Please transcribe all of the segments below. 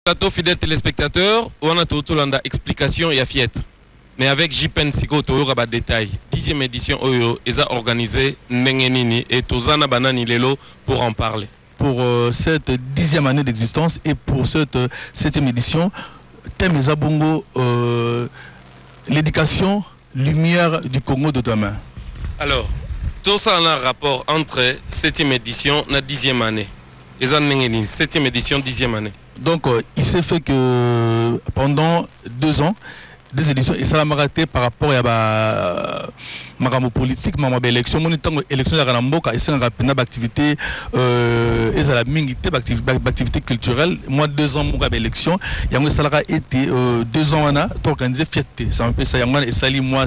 Plateau fidèles téléspectateurs, on a tout l'anda explication et Fiat. Mais avec JPN Siko Toyo Rabat Détail, 10e édition Oyo, ils ont organisé Nengenini et Tozana Banani Lelo pour en parler. Pour cette 10e année d'existence et pour cette 7e édition, thème Zabongo, l'éducation, lumière du Congo de demain. Alors, tout ça a un rapport entre 7e édition et 10e année. Ils ont Nengenini, 7e édition, 10e année. Donc, il s'est fait que pendant 2 ans, des éditions, et ça l'a raté par rapport à ma politique, ma élection, mon élection à Ramboka, et c'est une activité, et ça la mingité, activité culturelle. Moi, 2 ans, mon élection, il y a ça a été 2 ans, on a organisé fierté. C'est un peu ça, et ça lit moi,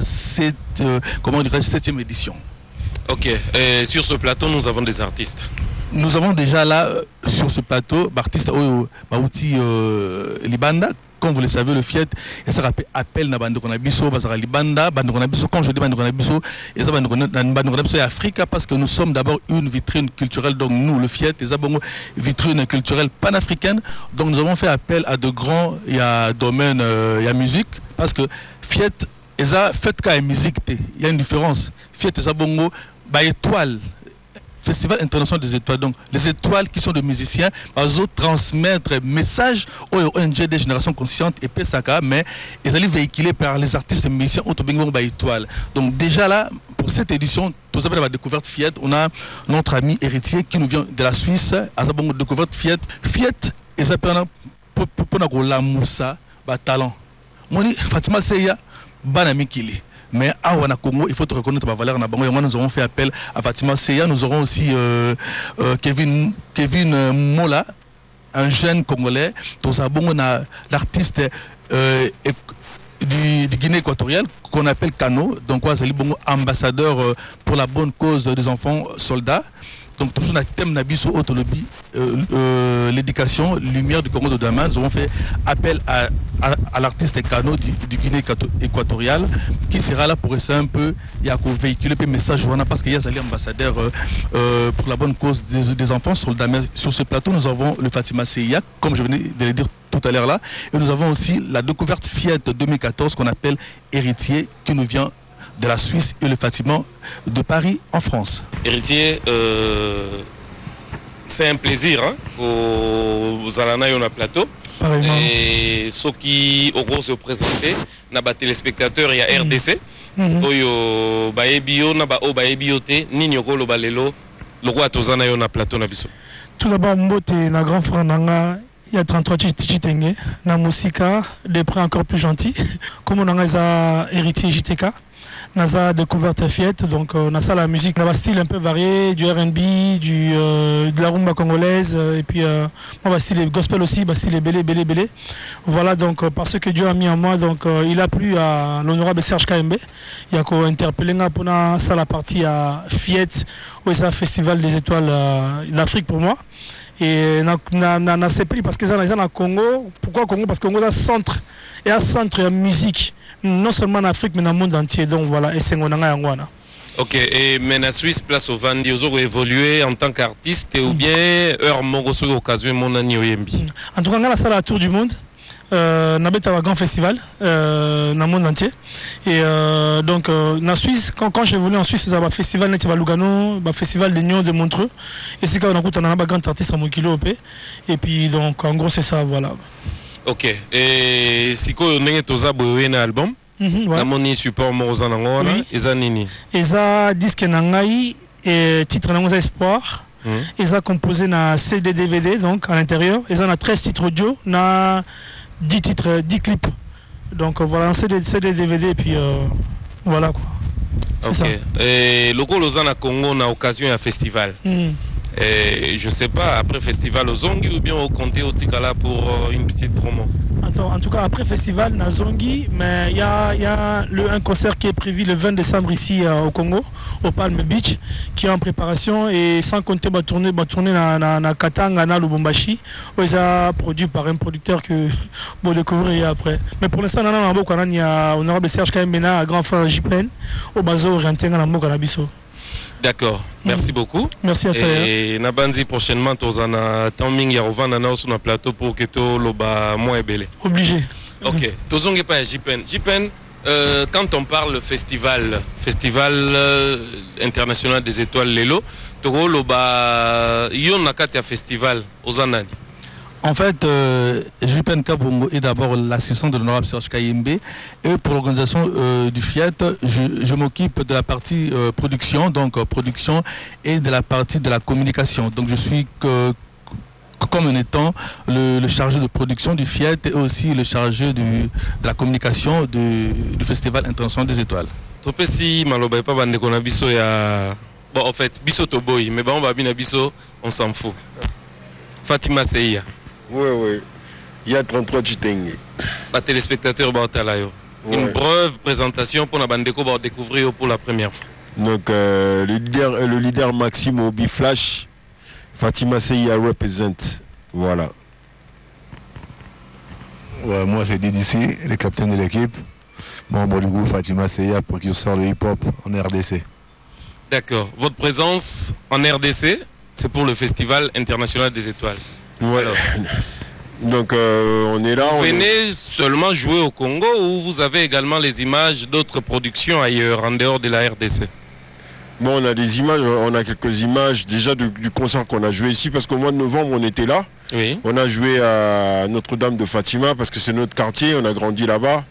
comment dirais-je, 7e édition. Ok, et sur ce plateau, nous avons des artistes. Nous avons déjà là, sur ce plateau, artiste Baouti Libanda, comme vous le savez, le Fiat, et ça appelle na bande konabiso, bazara Libanda, bande konabiso, quand je dis bande konabiso, et ça bande konabiso est Africa, parce que nous sommes d'abord une vitrine culturelle, donc nous, le Fiat, et ça une vitrine culturelle panafricaine, donc nous avons fait appel à de grands, il y a domaine, il y a musique, parce que Fiat, et ça fait qu'à musique, il y a une différence. Fiat, et ça bongo, bah étoile. Festival international des étoiles, donc les étoiles qui sont des musiciens, ils transmettre message aux ONG des générations conscientes et PSAK, mais ils allaient véhiculer par les artistes et musiciens autobingong by étoile. Donc déjà là, pour cette édition, tout ça la découverte Fiat, on a notre ami héritier qui nous vient de la Suisse, à sa bonne découverte Fiat, et ça peut pour la moussa, talent. Moi, Fatima Seya, banami kili. Mais à Congo, il faut te reconnaître ma valeur. Nous avons fait appel à Fatima Seya. Nous aurons aussi Kevin Mola, un jeune Congolais. Nous avons l'artiste du Guinée équatoriale qu'on appelle Kano. Donc, c'est le ambassadeur pour la bonne cause des enfants soldats. Donc, toujours dans le thème Nabiso Autolobie, l'éducation, lumière du Congo de demain. Nous avons fait appel à l'artiste Kano du Guinée équatoriale qui sera là pour essayer un peu de véhiculer le message parce qu'il y a des ambassadeurs pour la bonne cause des enfants soldats. Mais sur ce plateau, nous avons le Fatima Seya, comme je venais de le dire tout à l'heure là. Et nous avons aussi la découverte Fiat 2014 qu'on appelle Héritier qui nous vient de la Suisse et le Fatima de Paris en France. Héritier, c'est un plaisir vous allez dans plateau. Pareillement. Et ceux qui auront se présenter, na ba téléspectateurs, il y a RDC. Oyo baebio na ba o baebiote ni nyoko lo balelo lo kwa tozana yo na plateau na biso. Tout d'abord mbote na grand frère nanga il y a 33 Tchitenge na musika des prix encore plus gentils comme on a za héritier JTK. Nasa découverte Fiat, donc Nasa la musique, la style un peu varié, du R&B, de la rumba congolaise, et puis mon style gospel aussi, style belé. Voilà donc parce que Dieu a mis en moi, donc il a plu à l'honorable Serge KMB, il y a qu'on interpellé pour ça la partie à Fiat, où c'est un festival des étoiles d'Afrique pour moi. Et n'a c'est pris parce que ça dans Congo. Pourquoi Congo? Parce que Congo a centre et un centre de musique non seulement en Afrique mais dans le monde entier. Donc voilà, et c'est ngona. Ok, et mais la Suisse place au Vandi, vous avez évolué en tant qu'artiste ou bien heure mogoso occasion mon année au Yembi. En tout cas, on a la tour du monde. Nabet a un grand festival dans le monde entier et donc en Suisse quand j'ai voulu en Suisse c'est un festival net à Lugano, un festival de Nyon de Montreux et c'est quand on a un grand artiste à Mokilo et puis donc en gros c'est ça voilà. Ok, et si quoi on est tous abonnés à l'album na moni support moza nangona eza nini eza disque nangai et titre nango espoir eza composé na CD DVD donc à l'intérieur eza na 13 titres audio na 10 titres, 10 clips. Donc voilà, c'est des DVD et puis voilà quoi. Ok. Ça. Et le Lausanne Congo on a occasion à festival. Et je sais pas, après festival au Zongi ou bien au compter au Tikala pour une petite promo. En tout cas, après festival, na Zongi, mais il y a un concert qui est prévu le 20 décembre ici au Congo, au Palm Beach, qui est en préparation et sans compter ma tournée na Katanga, na Lubumbashi, où ils a produit par un producteur que vous découvrirez après. Mais pour l'instant, il y a honorable Serge Kambena, grand frère JPN, au Bazo orienté dans la Mokanabiso. D'accord, merci beaucoup. Merci à toi. Et Nabanzi prochainement, Tozana Tamming Yarovan Nana sur le plateau pour que tu loba moins ébélé. Obligé. Ok, Tozonge pas Jipen. Jipen, quand on parle festival international des étoiles Lelo, Togo loba yon nakatia festival aux Anadi. En fait, Jupen Kabongo est d'abord l'assistant de l'honorable Serge Kayembe. Et pour l'organisation du FIAT, je m'occupe de la partie production, donc production et de la partie de la communication. Donc je suis comme en étant le chargé de production du FIAT et aussi le chargé de la communication du Festival international des étoiles. Topesi Maloba pas bande qu'on a biso ya. Bon, en fait, biso toboy, mais bon, on va bien biso, on s'en fout. Fatima Seya. Oui. Il y a 33 Chitenge. Les téléspectateurs, une brève présentation pour la bande de découvrir pour la première fois. Donc, le leader Maxime Obi Flash, Fatima Seya représente. Voilà. Ouais, moi, c'est DDC, le capitaine de l'équipe. Membre du groupe Fatima Seya, précurseur de hip-hop en RDC. D'accord. Votre présence en RDC, c'est pour le Festival international des étoiles. Ouais. Donc on est là. Vous venez seulement jouer au Congo ou vous avez également les images d'autres productions ailleurs, en dehors de la RDC? Bon, on a des images, on a quelques images déjà du concert qu'on a joué ici parce qu'au mois de novembre on était là. Oui. On a joué à Notre-Dame de Fatima parce que c'est notre quartier, on a grandi là-bas.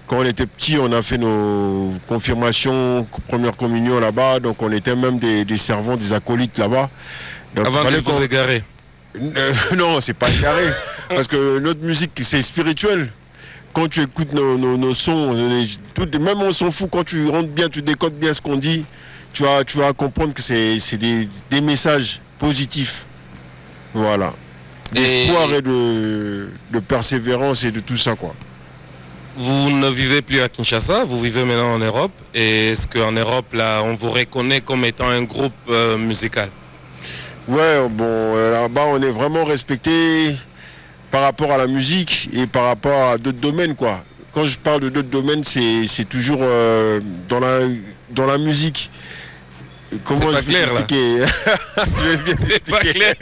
Quand on était petit, on a fait nos confirmations, première communion là-bas, donc on était même des servants, des acolytes là-bas. Donc, avant de vous égarer. Non, c'est pas carré. Parce que notre musique, c'est spirituel. Quand tu écoutes nos sons, même on s'en fout, quand tu rentres bien, tu décodes bien ce qu'on dit, tu vas comprendre que c'est des messages positifs. Voilà. D'espoir et de persévérance et de tout ça, quoi. Vous ne vivez plus à Kinshasa, vous vivez maintenant en Europe. Et est-ce qu'en Europe, là, on vous reconnaît comme étant un groupe musical? Ouais, bon, là-bas, on est vraiment respecté par rapport à la musique et par rapport à d'autres domaines, quoi. Quand je parle de d'autres domaines, c'est toujours dans la musique. Comment c'est pas clair, là. C'est pas clair.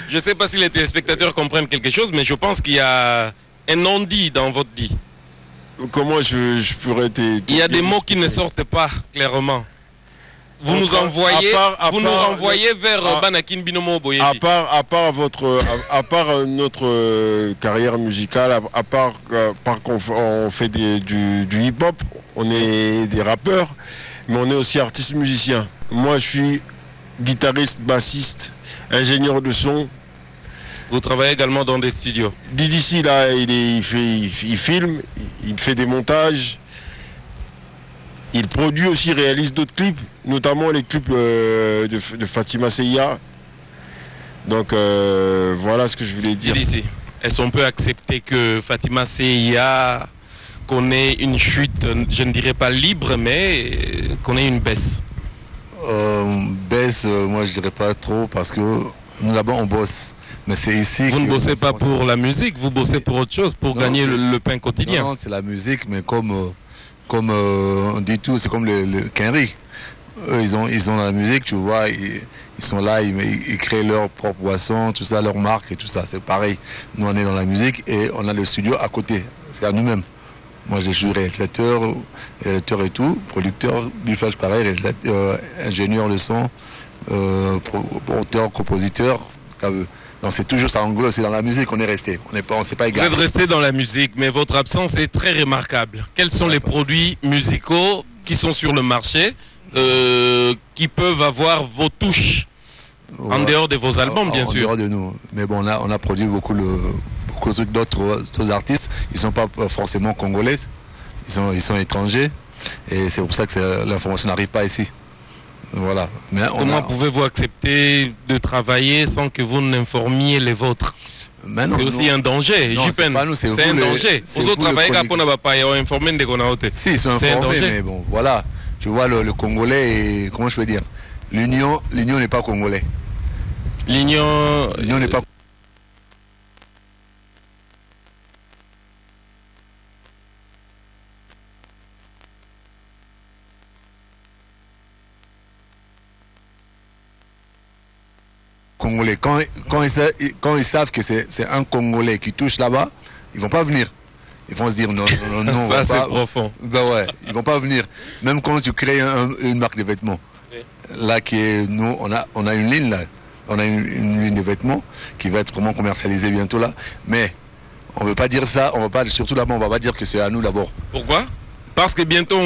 Je ne sais pas si les téléspectateurs comprennent quelque chose, mais je pense qu'il y a un non-dit dans votre dit. Comment je pourrais Il y a des mots qui ne sortent pas clairement. Vous nous envoyez, vers Banakin Binomo Boyebi. À part notre carrière musicale, à part qu'on fait du hip-hop, on est des rappeurs, mais on est aussi artistes musiciens. Moi, je suis guitariste, bassiste, ingénieur de son. Vous travaillez également dans des studios? DDC, là, il filme, il fait des montages. Il produit aussi, réalise d'autres clips, notamment les clips de Fatima Seya. Donc voilà ce que je voulais dire. DDC, est-ce qu'on peut accepter que Fatima Seya connaît une chute, je ne dirais pas libre, mais connaît une baisse? Baisse, moi je dirais pas trop parce que nous là-bas on bosse. Mais c'est ici. Vous ne bossez pas pour la musique, vous bossez pour autre chose, pour gagner le pain quotidien. Non, c'est la musique, mais comme on dit tout, c'est comme le Kenry. Eux, ils ont la musique, tu vois, ils sont là, ils créent leur propre boisson, tout ça, leur marque et tout ça. C'est pareil. Nous, on est dans la musique et on a le studio à côté. C'est à nous-mêmes. Moi, je suis réalisateur et tout, producteur du flash pareil, ingénieur de son, auteur, compositeur. Donc c'est toujours ça anglo, c'est dans la musique qu'on est resté. On s'est pas égaré. Vous êtes resté dans la musique, mais votre absence est très remarquable. Quels sont les produits musicaux qui sont sur le marché, qui peuvent avoir vos touches en dehors de vos albums, bien sûr? En dehors de nous. Mais bon, on a produit beaucoup de trucs d'autres artistes. Ils sont pas forcément congolais. Ils sont étrangers. Et c'est pour ça que l'information n'arrive pas ici. Voilà. Mais comment pouvez-vous accepter de travailler sans que vous n'informiez les vôtres? C'est aussi un danger. C'est un danger. Aux autres travailleurs, on n'a pas informé de qu'on a ôté. Si, ils sont informés, mais bon, voilà. Tu vois, le Congolais, comment je peux dire, l'Union n'est pas congolais. L'Union n'est pas Congolais. Quand ils savent que c'est un Congolais qui touche là-bas, ils vont pas venir. Ils vont se dire non, ça c'est profond. Ben ouais, ils vont pas venir. Même quand tu crées une marque de vêtements, là nous on a une ligne là, on a une ligne de vêtements qui va être vraiment commercialisée bientôt là, mais on veut pas dire ça, on va pas, surtout là-bas, on va pas dire que c'est à nous d'abord. Pourquoi? Parce que bientôt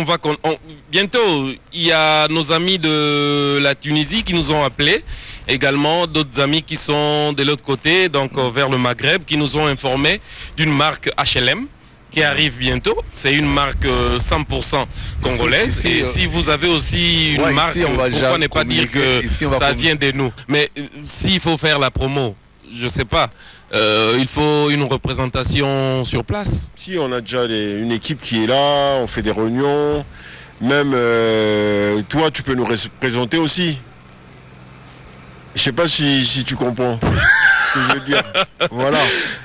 bientôt il y a nos amis de la Tunisie qui nous ont appelés, également d'autres amis qui sont de l'autre côté, donc vers le Maghreb, qui nous ont informé d'une marque HLM qui arrive bientôt. C'est une marque 100% congolaise. Et si vous avez aussi une marque, pourquoi ne pas dire que ça vient de nous? Mais s'il faut faire la promo, je sais pas. Il faut une représentation sur place. Si, on a déjà une équipe qui est là, on fait des réunions. Même toi, tu peux nous représenter aussi. Je sais pas si tu comprends ce que je veux dire. Voilà.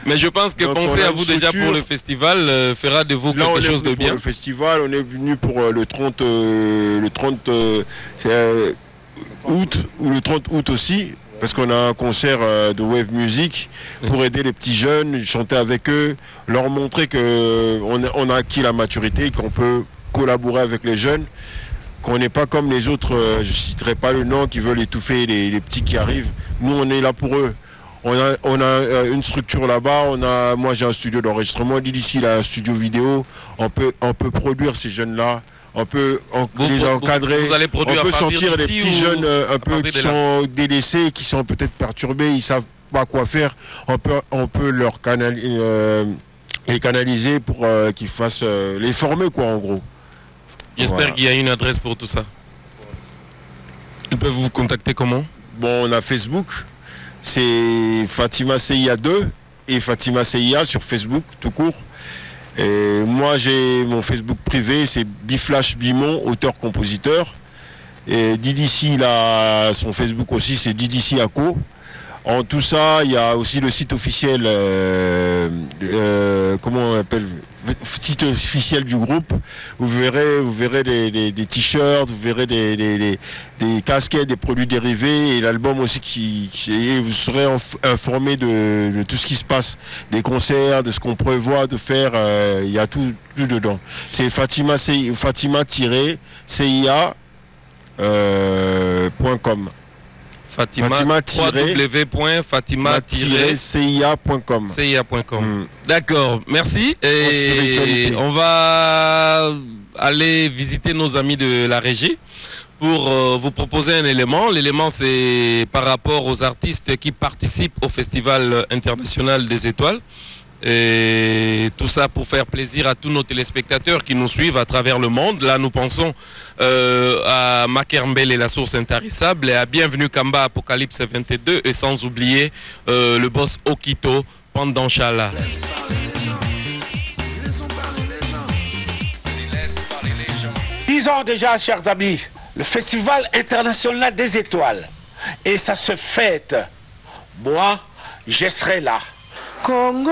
Mais je pense que donc, penser à vous déjà pour le festival fera de vous quelque chose de bien. Pour le festival, on est venu pour le 30 août ou le 30 août aussi. Parce qu'on a un concert de wave music pour aider les petits jeunes, chanter avec eux, leur montrer qu'on a acquis la maturité, qu'on peut collaborer avec les jeunes, qu'on n'est pas comme les autres, je ne citerai pas le nom, qui veulent étouffer les petits qui arrivent. Nous, on est là pour eux. On a une structure là-bas, moi j'ai un studio d'enregistrement, d'ici il a un studio vidéo, on peut produire ces jeunes-là. On peut les encadrer, on peut sentir les petits jeunes un peu qui sont délaissés, qui sont peut-être perturbés, ils savent pas quoi faire. On peut les canaliser pour qu'ils fassent les former quoi en gros. J'espère qu'il y a une adresse pour tout ça. Ils peuvent vous contacter comment? Bon, on a Facebook, c'est Fatima CIA 2 et Fatima CIA sur Facebook tout court. Et moi j'ai mon Facebook privé, c'est Biflash Bimon, auteur-compositeur. Et DDC, il a son Facebook aussi, c'est DDC Aco. En tout ça, il y a aussi le site officiel, comment on appelle, site officiel du groupe. Vous verrez des t-shirts, vous verrez des casquettes, des produits dérivés et l'album aussi et vous serez informé de tout ce qui se passe, des concerts, de ce qu'on prévoit de faire. Il y a tout dedans. C'est Fatima.cia.com. Fatima.www.fatima-cia.com. D'accord, merci. Et on va aller visiter nos amis de la régie pour vous proposer un élément. L'élément, c'est par rapport aux artistes qui participent au Festival international des étoiles. Et tout ça pour faire plaisir à tous nos téléspectateurs qui nous suivent à travers le monde. Là, nous pensons à Makermbel et la source intarissable, et à Bienvenue Kamba, Apocalypse 22, et sans oublier le boss Okito, Pendant Chala. Disons déjà, chers amis, le Festival international des étoiles, et ça se fête. Moi, je serai là. Congo,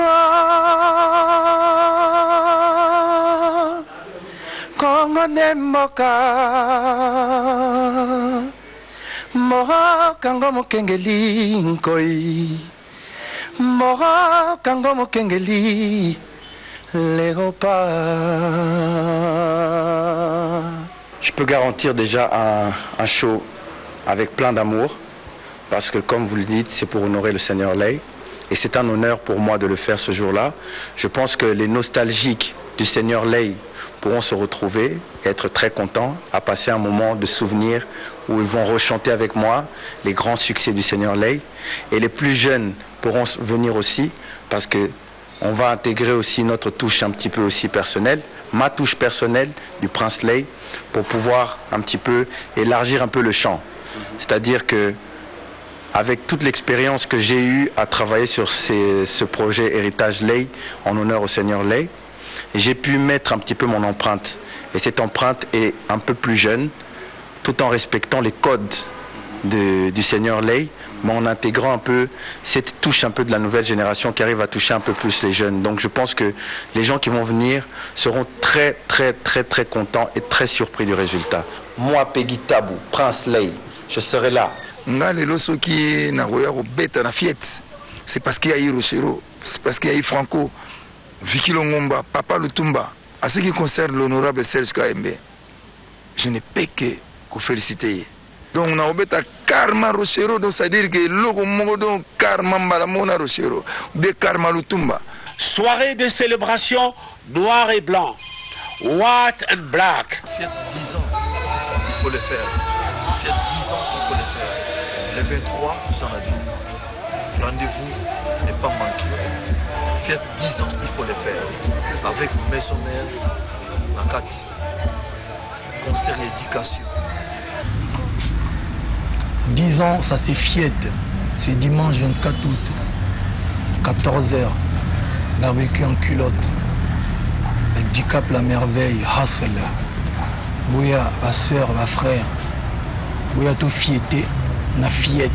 Congo Nemoka, Mora Kango Mokengeli Nkoi, Mora Kango Mokengeli Léopa. Je peux garantir déjà un show avec plein d'amour, parce que comme vous le dites, c'est pour honorer le Seigneur Lay. Et c'est un honneur pour moi de le faire ce jour-là. Je pense que les nostalgiques du Seigneur Lay pourront se retrouver et être très contents à passer un moment de souvenir où ils vont rechanter avec moi les grands succès du Seigneur Lay. Et les plus jeunes pourront venir aussi, parce que on va intégrer aussi notre touche un petit peu aussi personnelle, ma touche personnelle du Prince Lay, pour pouvoir un petit peu élargir un peu le champ. C'est-à-dire que avec toute l'expérience que j'ai eue à travailler sur ce projet Héritage Lay, en honneur au Seigneur Lay, j'ai pu mettre un petit peu mon empreinte. Et cette empreinte est un peu plus jeune, tout en respectant les codes du Seigneur Lay, mais en intégrant un peu cette touche un peu de la nouvelle génération qui arrive à toucher un peu plus les jeunes. Donc je pense que les gens qui vont venir seront très très très très contents et très surpris du résultat. Moi, Peggy Tabou, Prince Lay, je serai là. nga lelo soki na roya ko beta na fiette. C'est parce qu'il y a eu Rochero, c'est parce qu'il y a eu Franco, Vicky Longomba, Papa Lutumba. À ce qui concerne l'honorable Serge KMB, je ne peux que féliciter. Donc on a obéta karma Rochero, donc ça veut dire que logo mogo karma mbalamona Rochero, ou bien karma Lutumba. Soirée de célébration noir et blanc, white and black. Fiat 10 ans, il faut le faire. Fiat 10 ans, il faut le faire. Le 23, nous en a dit. Rendez-vous n'est pas manqué. Fiat 10 ans, il faut le faire. Avec Maison Mère, la 4. Concert et éducation. 10 ans, ça c'est Fiat. C'est dimanche 24 août, 14h. Barbecue en culotte. Avec Dicap la merveille, Hustle. Bouya, ma soeur, ma frère. Bouya tout fieté, na fiette.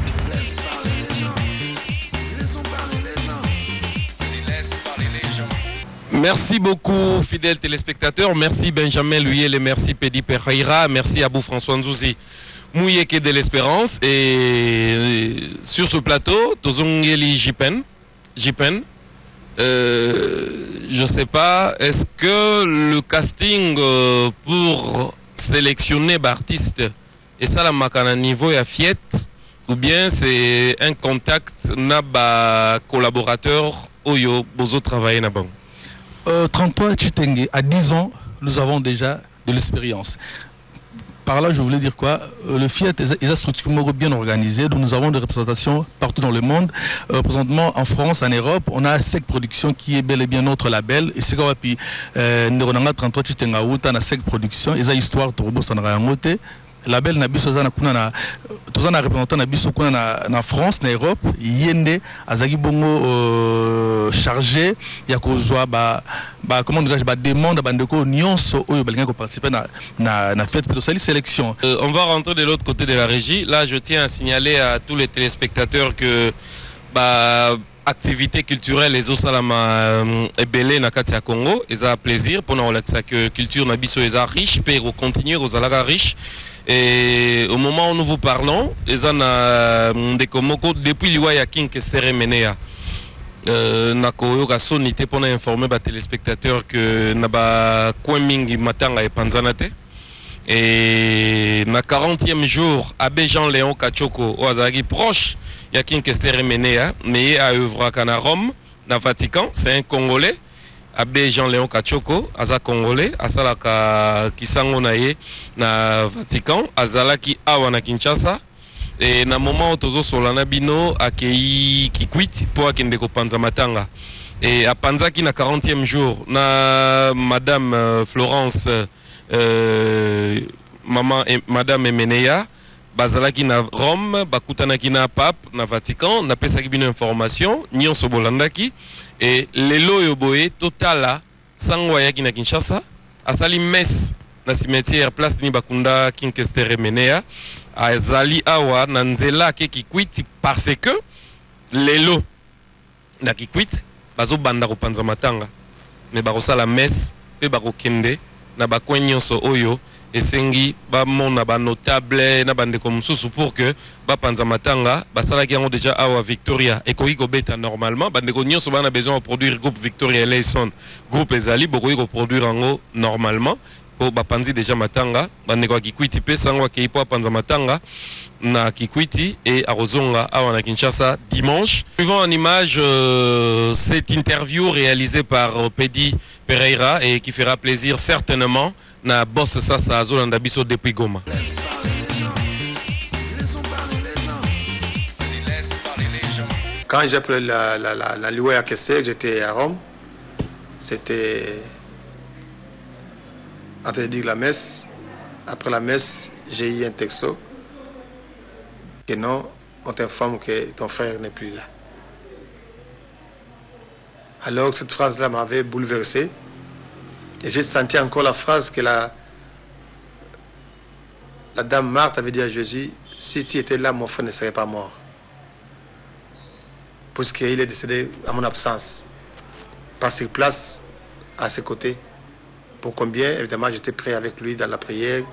Merci beaucoup, fidèles téléspectateurs. Merci Benjamin Luyel et merci Pedi Pereira. Merci Abou François Nzouzi. Mouyeke de l'Espérance. Et sur ce plateau, Tozongeli Jipen. Je ne sais pas, est-ce que le casting pour sélectionner l'artiste est ça la makana niveau à Fiat ou bien c'est un contact na collaborateur Oyo Bozo travailler na banque? 33 Chitenge, à 10 ans, nous avons déjà de l'expérience. Par là, je voulais dire quoi? Le Fiat est une structure bien organisée, donc nous avons des représentations partout dans le monde. Présentement, en France, en Europe, on a SEC Production qui est bel et bien notre label. Et c'est quoi? Puis, nous avons 33 Chitenga Outa, na SEC Production, et ça histoire de robot sans rangote. Label na biso na kuna na tozana représentant na biso kuna na France na Europe yende azaki bongo chargé ya kozwa ba comment dire ba demande bandeko nyonso oyo balinga ko participer na fête de sali sélection. On va rentrer de l'autre côté de la régie. Là, je tiens à signaler à tous les téléspectateurs que activité culturelle les osalama ebele na kati ya Congo, eza plaisir pour nous relaxer que culture na biso eza riche, pero continuer aux alara riche. Et au moment où nous vous parlons, les ana ndekomoko depuis liwa King Kestere Menea nakoyo ka sonité pour informer les téléspectateurs que naba kwemingi matanga e panzanate et na 40e jour abbé Jean-Léon Kachoko oazaki proche ya King Kestere Menea mais à œuvre à Rome na Vatican, c'est un Congolais. Abbé Jean-Léon Kachoko, aza Congolais, asalaka kisango na ye na Vatican, azalaki awa na Kinshasa. Et na moment où tozo solana bino akei kikwit po akende ko panza matanga. Et a panzaki na 40e jour na madame Florence madame Emeneya bazalaki na Rome, bakutanaki na pape na Vatican, na pesaki bino information, nyonso bolandaki. Et lelo yoboé totala sangwa yaki na Kinshasa asali messe na cimetière place ni bakunda King Kestere Menea azali awa na nzela ke kikwiti parce que lelo na kikwiti bazo banda ko panza matanga mais bakosala messe pe bakokende na bakwenyonso oyo esengi ba mona ba notable na bande comme sous pour que ba panza matanga basala ki yango déjà awa Victoria et ko beta normalement bande ko nyonso bana besoin de produire groupe Victoria Eleison groupe ezali boko ko produire yango normalement pour ba panzi déjà matanga bande ko kikwiti pe sango ke ipo panza matanga na kikwiti et arozonga awa na Kinshasa dimanche. Suivant en image cette interview réalisée par Pedi Pereira et qui fera plaisir certainement na boss sasa azolanda biso depuis Goma. Quand j'ai pris la louée à Kessel, j'étais à Rome. C'était en train de dire la messe. Après la messe, j'ai eu un texto que non, on t'informe que ton frère n'est plus là. Alors cette phrase-là m'avait bouleversé. Et j'ai senti encore la phrase que la dame Marthe avait dit à Jésus, si tu étais là, mon frère ne serait pas mort. Puisqu'il est décédé à mon absence. Pas sur place, à ses côtés. Pour combien, évidemment, j'étais prêt avec lui dans la prière.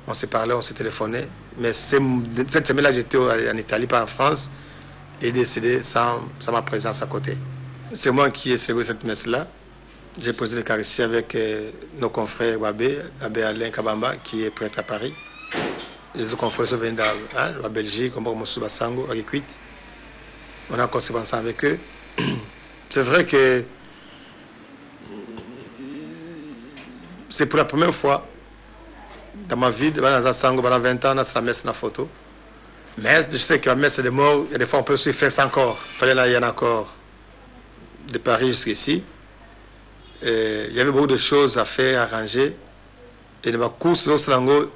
On s'est parlé, on s'est téléphoné. Mais cette semaine-là, j'étais en Italie, pas en France, et décédé sans ma présence à côté. C'est moi qui ai célébré cette messe-là. J'ai posé le Eucharistie avec nos confrères Wabé, Abbé Alain Kabamba, qui est prêtre à Paris. Les autres confrères sont venus de la Belgique, comme Moussou Bassango, à Riquit. On a conçu ensemble avec eux. C'est vrai que c'est pour la première fois dans ma vie, pendant 20 ans, c'est la messe dans la photo. Mais je sais que la messe des morts, il y a des fois on peut aussi faire ça encore. Il fallait là, il y en a encore. De Paris jusqu'ici. Il y avait beaucoup de choses à faire, à arranger. Et dans ma course au Slango,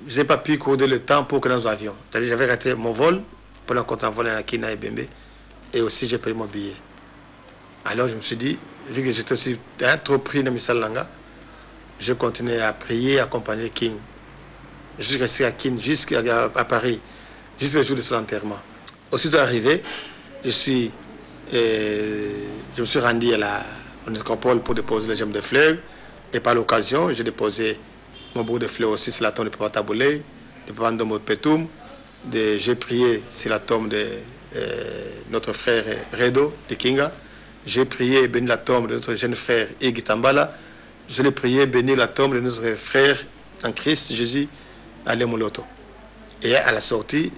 je n'ai pas pu coder le temps pour que nous avions. J'avais raté mon vol pendant qu'on envolait à Kina et Bembe. Et aussi, j'ai payé mon billet. Alors, je me suis dit, vu que j'étais aussi trop pris dans Missal Langa, je continuais à prier, à accompagner King. Je suis resté à King jusqu'à Paris, jusqu'au jour de son enterrement. Aussitôt arrivé, je me suis rendu à la nécropole pour déposer les gemmes de fleurs. Et par l'occasion, j'ai déposé mon bout de fleurs aussi sur la tombe de Papa Taboulé, de Papa Ndomo Petoum. J'ai prié sur la tombe de notre frère Redo de Kinga. J'ai prié et béni la tombe de notre jeune frère Igi Tambala. Je l'ai prié bénir la tombe de notre frère en Christ Jésus Alain Moloto. Et à la sortie,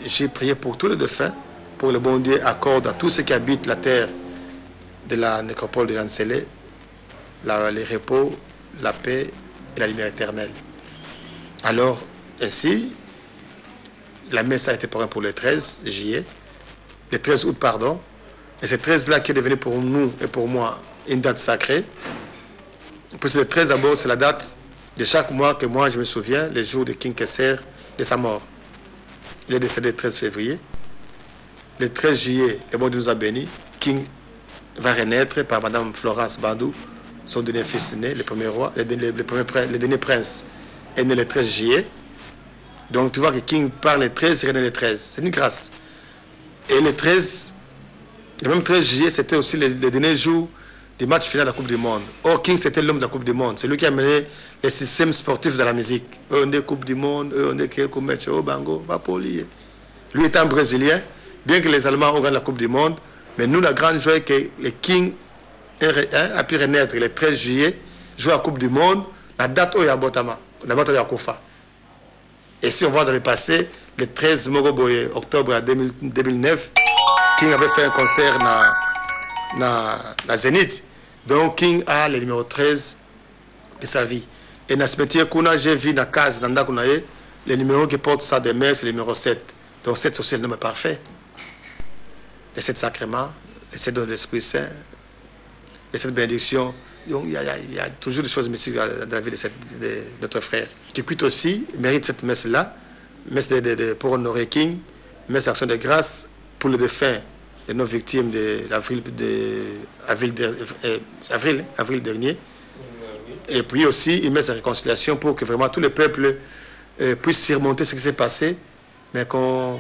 j'ai prié pour tous les défunts, pour le bon Dieu accorde à tous ceux qui habitent la terre de la nécropole de Lancelé les repos, la paix et la lumière éternelle. Alors, ainsi, la messe a été programmée pour le 13 juillet, le 13 août, pardon, et c'est 13-là qui est devenu pour nous et pour moi une date sacrée. Puis le 13 d'abord, c'est la date de chaque mois que moi je me souviens, le jour de King Kesser, de sa mort. Il est décédé le 13 février. Le 13 juillet, le bon Dieu nous a bénis. King va renaître par Madame Florence Bandou, son dernier fils né, le premier roi, le dernier prince, est né le 13 juillet. Donc tu vois que King part le 13, il est né le 13. C'est une grâce. Et le 13, le même 13 juillet, c'était aussi le dernier jour du match final de la Coupe du Monde. Or, King, c'était l'homme de la Coupe du Monde. C'est lui qui a mené les systèmes sportifs de la musique. On est Coupe du Monde, on est Kéko Match, Bango, Bapoli. Lui étant brésilien, bien que les Allemands ont gagné la Coupe du Monde, mais nous, la grande joie est que le King a pu renaître le 13 juillet, jouer à la Coupe du Monde, la date où il y a Botama, la date où il y a Koufa. Et si on voit dans le passé, le 13 octobre 2009, King avait fait un concert dans Zénith. Donc King a le numéro 13 de sa vie. Et dans ce métier, j'ai vu dans la case, dans le numéro qui porte ça de mer, c'est le numéro 7. Donc 7, c'est le numéro parfait. Les 7 sacrements, les 7 dons de l'Esprit Saint, les 7 bénédictions. Donc il y a toujours des choses mystiques dans la vie de notre frère. Qui cuite aussi, mérite cette messe-là, messe pour honorer King, messe d'action de grâce pour le défunt de nos victimes de avril dernier. Et puis aussi une messe de réconciliation pour que vraiment tout le peuple puisse surmonter ce qui s'est passé, mais qu'on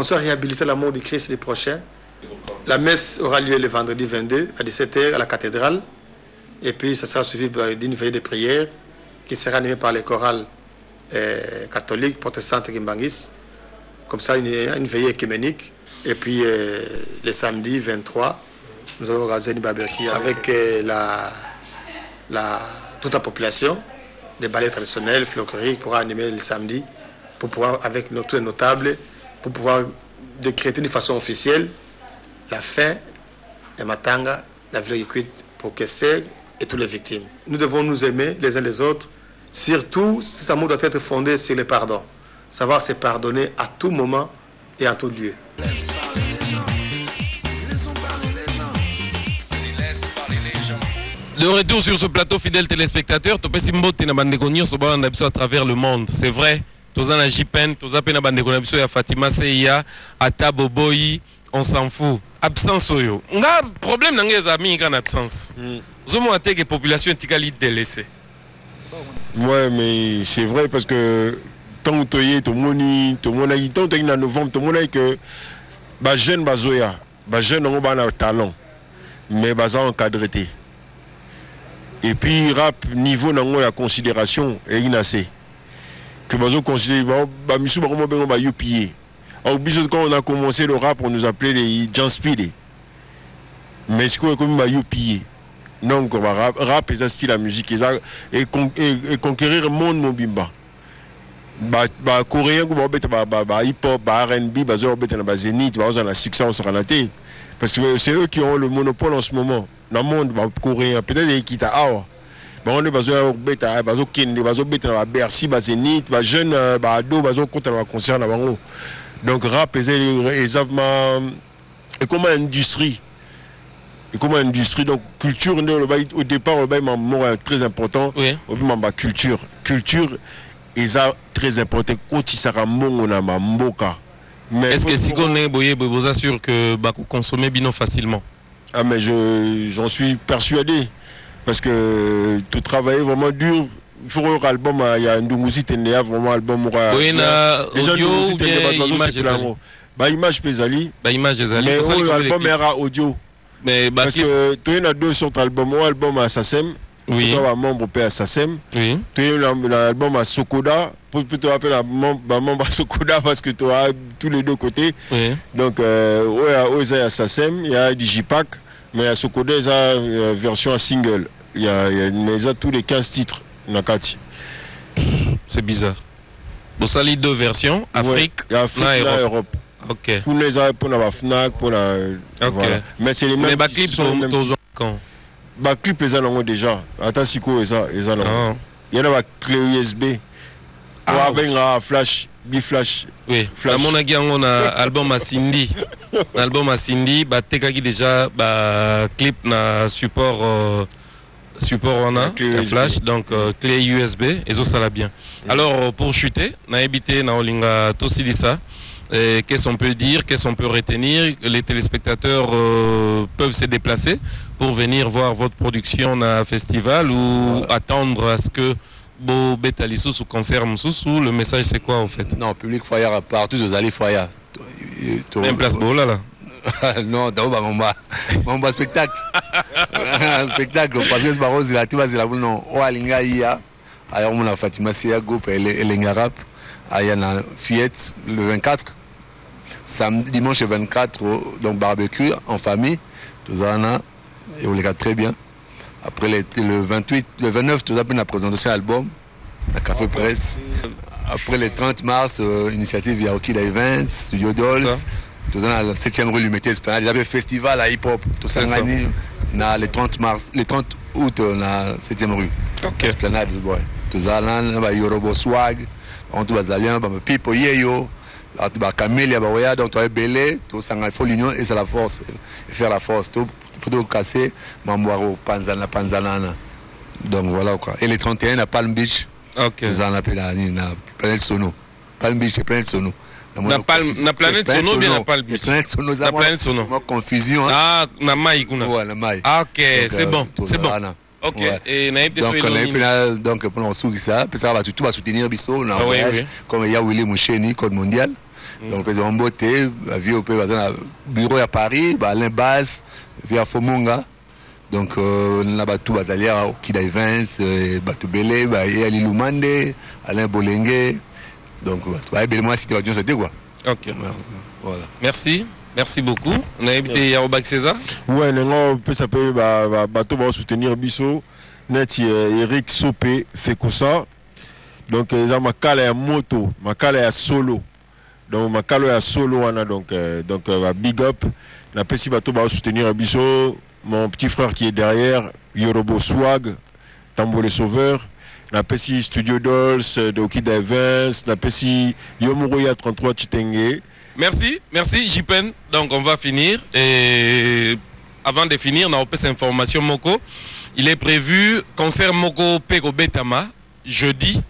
soit réhabilité à la mort du Christ les prochains. La messe aura lieu le vendredi 22 à 17h à la cathédrale. Et puis ça sera suivi d'une veillée de prière qui sera animée par les chorales catholiques, protestantes et Kimbangis. Comme ça, une veillée écuménique. Et puis le samedi 23, nous allons organiser une barbecue avec toute la population, des ballets traditionnels, folkloriques, pour animer le samedi, pour pouvoir, avec tous les notables, pour pouvoir décréter de façon officielle la fin de Matanga, la ville de pour Kester et toutes les victimes. Nous devons nous aimer les uns les autres, surtout si cet amour doit être fondé sur le pardon. Savoir se pardonner à tout moment et en tout lieu. De retour sur ce plateau, fidèles téléspectateurs, topesi mbote na bandeko nyonso balanda biso à travers le monde. C'est vrai, toza na Jipen, toza pe na bandeko na biso ya Fatima Seya, Ata Boboyi, on s'en fout. Absence oyo. Nga problème na ngeza mi kana absence. Zomo ate que population tikali délaissée. Ouais, mais c'est vrai parce que tant que tu moni, tout le monde a eu tant en novembre, tout le monde a que ba jeune bazoya, ba jeune on a talent, mais baza encadré. Et puis rap niveau nango la considération et inacé. que bazo considérer ba misu ba comme ben ba yupié. Au biso quand on a commencé le rap, on nous appelait les John Speedy. Mais ce qu'on comme ba yupié. Donc rap c'est style la musique et conquérir le monde mobimba. Ba coréen ko ba hip hop, ba R&B, ba zo beta na ba Zénith, ba zo na succès on sera raté. Parce que c'est eux qui ont le monopole en ce moment. Dans le monde coréen, peut-être les qui t'a bah on est besoin beta bazo kende bazo beta na Bercy ba Zénith ba jeune ba ado bazo contre na concert na bango. Donc rap exactement et comme industrie donc culture au départ le bail très important au bimba culture est très important quand il sera mongo na mboka. Mais est-ce que si on est boyé vous assure que bah consommer bino facilement? Ah mais j'en suis persuadé. Parce que tu travailles vraiment dur. Il faut un album, il y a un Ndungusi Tendea, vraiment album. Oui, na audio ou bien image ezali. Bah image pesali. Bah image ezali. Mais l'album era audio. Mais parce que tu as deux sur album, un album à Sassem. Oui. Tu as un membre à Sassem. Oui. Tu as l'album à Sokoda. Pour te rappeler un membre à Sokoda parce que tu as tous les deux côtés. Oui. Donc il y a Sassem, il y a Digipack. Mais à Sokoda, il y a version single. Il y a tous les 15 titres. C'est bizarre. Vous savez deux versions, Afrique et Europe. Ok. Pour les pour la FNAC, pour la. Ok. Voilà. Mais c'est les mêmes. Mais les clips sont quand? Les clips, ils ont déjà. Attends, si quoi, ils ont. Il y en a un clé USB. Avec un flash. Biflash. Oui. À mon avis, on a album à Cindy. L'album à Cindy, bah tekaki déjà bah clip na support on a flash donc clé USB et ça l'a bien. Alors pour chuter, na habité na olinga tosilisa. Qu'est-ce qu'on peut dire, qu'est-ce qu'on peut retenir? Les téléspectateurs peuvent se déplacer pour venir voir votre production na festival ou attendre à ce que Bo Betaliso sous concert sous le message c'est quoi en fait? Non, public foyer partout aux allées foyer. Même place Bola là. Non, d'abord mon bas spectacle. Un spectacle parce que Barros il a tout basé là non. O alinga ia. Alors mon Fatima Sia groupe elle ngarap. Aya na Fiat le 24. Samedi dimanche 24 donc barbecue en famille. Tous ana et on les garde très bien. Après le 28, le 29, tu as la présentation album, la Café Presse. Après le 30 mars, initiative Yaoki Events, Studio Dolls. Tu as la 7e rue Lumeté Esplanade. Il y avait festival à hip-hop. Tout ça, le 30 mars, le 30 août, la 7e rue. Ok. Esplanade, tu as la Yorobo Swag, on tu as la Pipo Yeyo, Camélia, donc tu as Belé, tu as il faut l'union et c'est la force. Et faire la force. Il faut casser Mamboaro, Panzanana. Donc voilà quoi. Et les 31 à Palm Beach. Ok. Nous en appelons la planète Sono. Palm Beach et planète Sono. La planète Sono bien la Palm Beach. La planète Sono. Confusion. Ah, na Maï kuna. Ouais, la Maï. Ah ok, c'est bon, c'est bon. Ok. Ouais. Et naïf de donc pour nous ça, ça va tout va soutenir Bisso, na voyage comme il y a Willy Moucheni code mondial. Donc président Mboté, vie au bureau à Paris, Alain Bass, via Fomonga. Donc là-bas tout Bazalia, Kida Events, Batu Belé, Ali Lumande, Alain Bolengue. Donc moi si tu vas dire c'était quoi. OK. Voilà. Merci. Merci beaucoup. On a invité Yarobak César. Ouais, on peut s'appeler bateau va soutenir Bisso. Net Eric Sopé fait comme ça. Donc ils ont Makala à moto, Makala à solo. Donc Makala à solo on a donc big up. La petit bateau va soutenir Bisso, mon petit frère qui est derrière, Yorobo Swag, Tambo le Sauveur. La petit Studio Dolls, de Okida Events, la petit Yomuroya 33 Chitenge. Merci JPen. Donc on va finir et avant de finir, on a cette information Moko. Il est prévu concert Moko Pego Betama jeudi.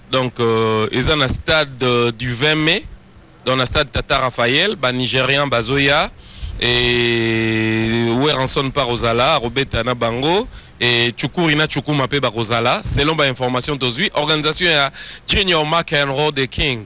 Donc ils sont dans le stade du 20 mai dans le stade Tata Raphaël, Nigérian Bazoya et Weranson Parozala, Robetana Bango et Chukurina Chukumape Barozala. Selon l'information d'aujourd'hui, organisation à Junior Mark and Roll the King.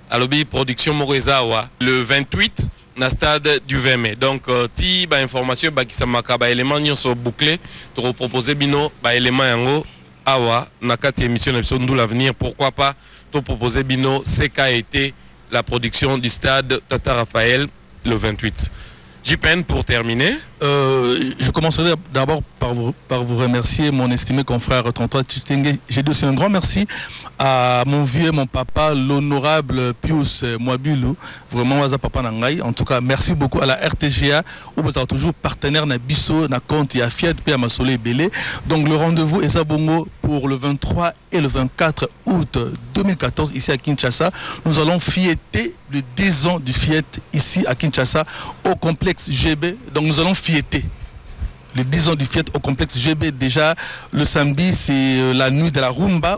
Alobi production Morezawa le 28 na stade du 20 mai. Donc ti ba information ba kisamaka ba élément nyonso bouclé to proposer bino ba élément yango awa nakati émission d'Ou l'avenir, pourquoi pas te proposer bino CKT, la production du stade Tata Raphaël le 28. JPN, pour terminer. Je commencerai d'abord par vous remercier, mon estimé confrère Tonton Tchitenge. J'ai dit aussi un grand merci à mon vieux, mon papa, l'honorable Pius Mwabulu. Vraiment, waza papa nangai. En tout cas, merci beaucoup à la RTGA, où vous êtes toujours partenaire na biso, na compte et à Fiat, puis à Massolé Belé. Donc, le rendez-vous est Sabongo pour le 23 et le 24 août 2014, ici à Kinshasa. Nous allons fêter le 10 ans du Fiat ici à Kinshasa, au complexe GB. Donc, nous allons fêter les 10 ans du Fiat au complexe GB. Déjà, le samedi, c'est la nuit de la rumba.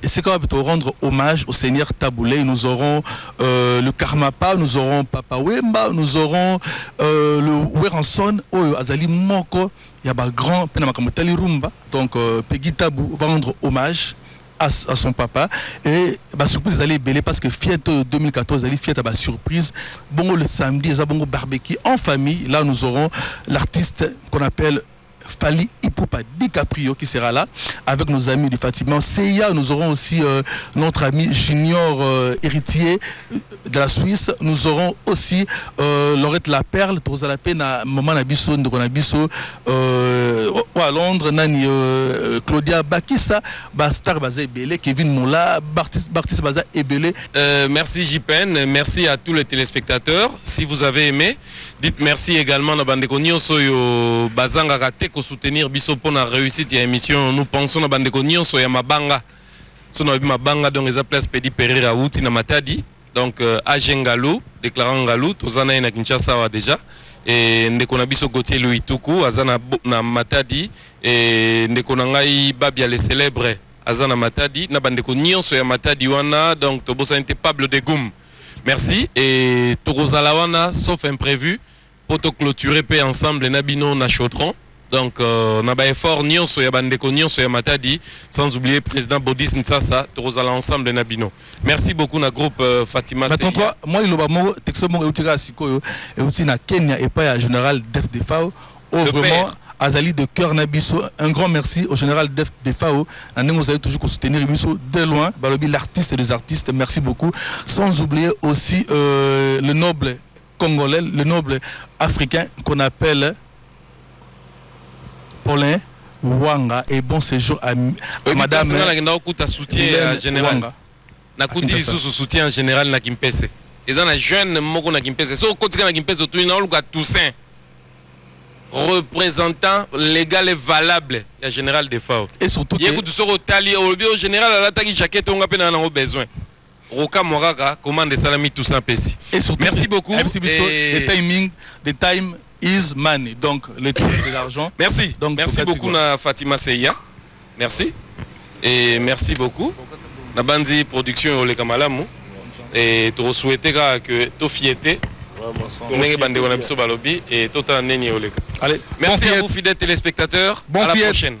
Et c'est quand même rendre hommage au Seigneur Taboulé. Nous aurons le Karmapa, nous aurons Papa Wemba, nous aurons le Weranson, Azali Moko, il y a un grand Penamakambotali Rumba. Donc, Peggy Tabou va rendre hommage à son papa. Et surprise, allez belé parce que Fiat 2014, allez Fiat à surprise. Bon, le samedi, il y a bon barbecue en famille. Là, nous aurons l'artiste qu'on appelle Fali Ipupa DiCaprio qui sera là avec nos amis du Fatima Seiya. Nous aurons aussi notre ami Junior héritier de la Suisse. Nous aurons aussi Laurette La Perle, Tozalapena, Maman Nabiso, Ndronabiso, à Londres, Nani, Claudia Bakissa, Bastar Bazé Belé, Kevin Moula, Bartis Baza Ebele. Merci JPN, merci à tous les téléspectateurs. Si vous avez aimé, dites merci également à Bandeko Nyonso yo Bazanga Rate ko soutenir biso pour la réussite de l'émission. Nous pensons à Bandeko Nyonso ya Mabanga. So na Mabanga donc les place Pedi Pereira Outi na Matadi. Donc Ajengalou, déclarant Galou, tozana na Kinshasa wa déjà. Et ndeko na biso Gauthier Louituku azana na Matadi et ndeko na ngai Babia le célèbre azana Matadi na Bandeko Nyonso ya Matadi wana donc tobosa inte Pablo de Goum. Merci et Torozala wana sauf imprévu pour te clôturer paix ensemble Nabino na Chaudron. Donc na ba effort Nyonso ya Bandeko Nyonso ya Matadi sans oublier président Bodis Ntsasa Torozala ensemble Nabino. Merci beaucoup na groupe Fatima Seiya. Maintenant moi il loba mo texto mo utira sikoyo et aussi na Kenya et pas à général Def Defao vraiment Azali de cœur Nabiso, un grand merci au général Def Defao. Nous allons toujours soutenir Biso de loin, Balobi l'artiste et les artistes, merci beaucoup. Sans oublier aussi le noble congolais, le noble africain qu'on appelle Paulin Wanga et bon séjour à madame soutien général. Na kuti sous soutien général na Kimpese. Et ça na jeune moko na Kimpese. So côté na Kimpese tout na luka Toussaint. Représentant légal et valable ya général de FAO. Et surtout que écoute sur Otali au général à l'attaque jaquette on a peine en besoin. Roka Moraka commande salami Toussaint Pessi. Et surtout merci beaucoup. Le timing, the time is money. Donc le temps de l'argent. Merci. Donc merci beaucoup na Fatima Seiya. Merci. Et merci beaucoup. Na Banzi production au Lekamalamu. Et tu souhaiter que tu fiété. Et Allez, merci à vous fidèles téléspectateurs. À la prochaine.